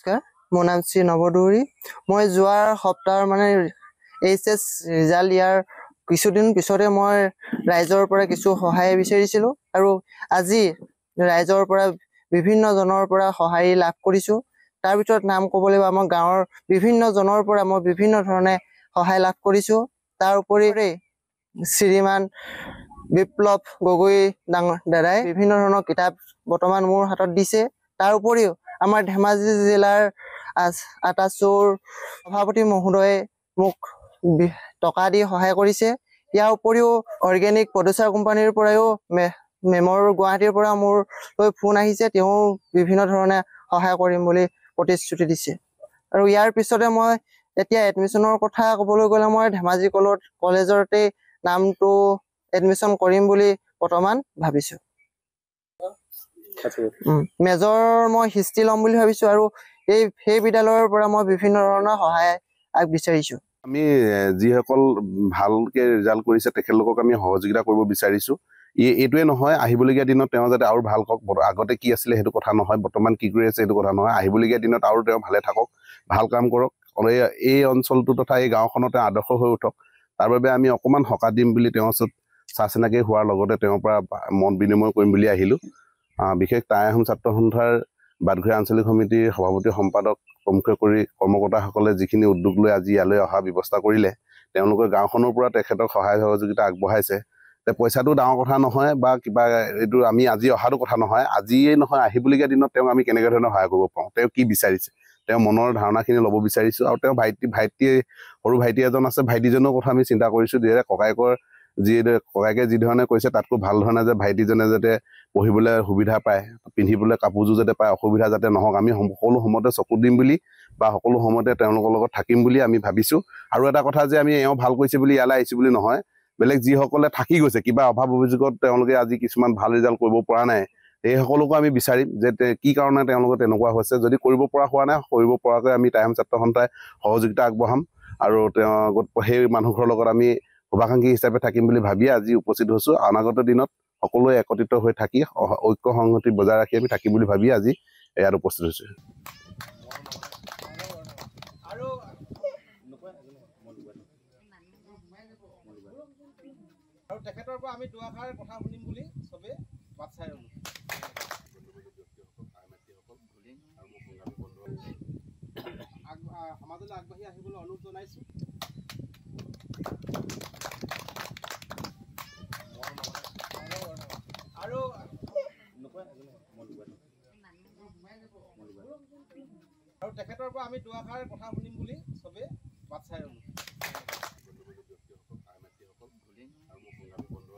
মোৰ নাম শ্ৰী নৱদৌৰী। মই যোৱাৰ সপ্তাহৰ মানে এইচএছ ৰিজাল্ট ইয়াৰ কিছুদিন পিছতে মই ৰাইজৰ পৰা কিছু সহায় বিচাৰিছিলোঁ আৰু আজি ৰাইজৰ পৰা বিভিন্ন জনৰ পৰা সহায় লাভ কৰিছোঁ। তাৰ ভিতৰত নাম ক'ব লাগিব আমাৰ গাঁৱৰ বিভিন্ন জনৰ পৰা মই বিভিন্ন ধৰণে সহায় লাভ কৰিছোঁ। তাৰ উপৰি শ্ৰীমান বিপ্লৱ গগৈ দাদাই বিভিন্ন ধৰণৰ কিতাপ বৰ্তমান মোৰ হাতত দিছে। তাৰ উপৰিও আমাৰ ধেমাজি জিলাৰ আটাচুৰ সভাপতি মহোদয়ে মোক টকা দি সহায় কৰিছে। ইয়াৰ উপৰিও অৰ্গেনিক প্ৰডিউচাৰ কোম্পানীৰ পৰাও মেমৰ গুৱাহাটীৰ পৰা মোৰলৈ ফোন আহিছে। তেওঁ বিভিন্ন ধৰণে সহায় কৰিম বুলি প্ৰতিশ্ৰুতি দিছে। আৰু ইয়াৰ পিছতে মই এতিয়া এডমিশ্যনৰ কথা ক'বলৈ গ'লে মই ধেমাজি কলেজতে নামটো এডমিশ্যন কৰিম বুলি বৰ্তমান ভাবিছোঁ। মেজৰ মই হিষ্ট্ৰী ল'ম বুলি ভাবিছোঁ আৰু সেই বিদ্যালয়ৰ পৰা মই বিভিন্ন ধৰণৰ সহায় বিচাৰিছোঁ। আমি যিসকল ভালকে ৰিজাল্ট কৰিছে তেখেতলোকক আমি সহযোগিতা কৰিব বিচাৰিছোঁ। এইটোৱে নহয় আহিবলগীয়া দিনত তেওঁ যাতে আৰু ভাল হওক। আগতে কি আছিলে সেইটো কথা নহয়, বৰ্তমান কি কৰি আছে সেইটো কথা নহয়। আহিবলগীয়া দিনত আৰু তেওঁ ভালে থাকক, ভাল কাম কৰক, এই অঞ্চলটো তথা এই গাঁওখনতে আদৰ্শ হৈ উঠক। তাৰ বাবে আমি অকণমান সকাহ দিম বুলি তেওঁৰ ওচৰত চা চিনাকি হোৱাৰ লগতে তেওঁৰ পৰা মত বিনিময় কৰিম বুলি আহিলোঁ। বিশেষ টাই আহোম ছাত্ৰ সন্থাৰ বাটঘৰীয়া আঞ্চলিক সমিতিৰ সভাপতি সম্পাদক প্ৰমুখ্য কৰি কৰ্মকৰ্তাসকলে যিখিনি উদ্যোগ লৈ আজি ইয়ালৈ অহা ব্যৱস্থা কৰিলে, তেওঁলোকে গাঁওখনৰ পৰা তেখেতক সহায় সহযোগিতা আগবঢ়াইছে। পইচাটো ডাঙৰ কথা নহয় বা কিবা এইটো আমি আজি অহাটো কথা নহয়, আজিয়ে নহয় আহিবলগীয়া দিনত তেওঁক আমি কেনেকৈ ধৰণে সহায় কৰিব পাৰোঁ, তেওঁ কি বিচাৰিছে, তেওঁ মনৰ ধাৰণাখিনি ল'ব বিচাৰিছোঁ। আৰু তেওঁ সৰু ভাইটি এজন আছে, ভাইটিজনৰ কথা আমি চিন্তা কৰিছোঁ। যিহেতু ককায়েকে যি ধৰণে কৈছে তাতকৈ ভাল ধৰণে যে ভাইটিজনে যাতে পঢ়িবলৈ সুবিধা পায়, পিন্ধিবলৈ কাপোৰযোৰ যাতে পায়, অসুবিধা যাতে নহওক, আমি সকলো সময়তে চকু দিম বুলি বা সকলো সময়তে তেওঁলোকৰ লগত থাকিম বুলি আমি ভাবিছোঁ। আৰু এটা কথা যে আমি এওঁ ভাল কৰিছে বুলি ইয়ালৈ আহিছোঁ বুলি নহয়, বেলেগ যিসকলে থাকি গৈছে কিবা অভাৱ অভিযোগত তেওঁলোকে আজি কিছুমান ভাল ৰিজাল্ট কৰিব পৰা নাই, এই সকলোকো আমি বিচাৰিম যে কি কাৰণে তেওঁলোকে তেনেকুৱা হৈছে। যদি কৰিব পৰা হোৱা নাই, কৰিব পৰাকৈ আমি টাই আহোম ছাত্ৰ সন্থাই সহযোগিতা আগবঢ়াম আৰু সেই মানুহঘৰৰ লগত আমি শুভাকাংক্ষী হিচাপে থাকিম বুলি ভাবিয়ে আজি উপস্থিত হৈছোঁ। অনাগত দিনত সকলোৱে একত্ৰিত হৈ থাকি ঐক্য সংহতি বজাই ৰাখি আমি থাকিম বুলি ভাবি আজি ইয়াত উপস্থিত হৈছোঁ। আৰু তেখেতৰ পৰা আমি দুআষাৰ কথা শুনিম বুলি চবেই বাট চাই ৰ'লোঁ। সমাজলৈ আগবাঢ়ি আহিবলৈ অনুৰোধ জনাইছোঁ। আৰু তেখেতৰ পৰা আমি দুআষাৰ কথা শুনিম বুলি চবেই বাট চাই ৰ'লোঁ।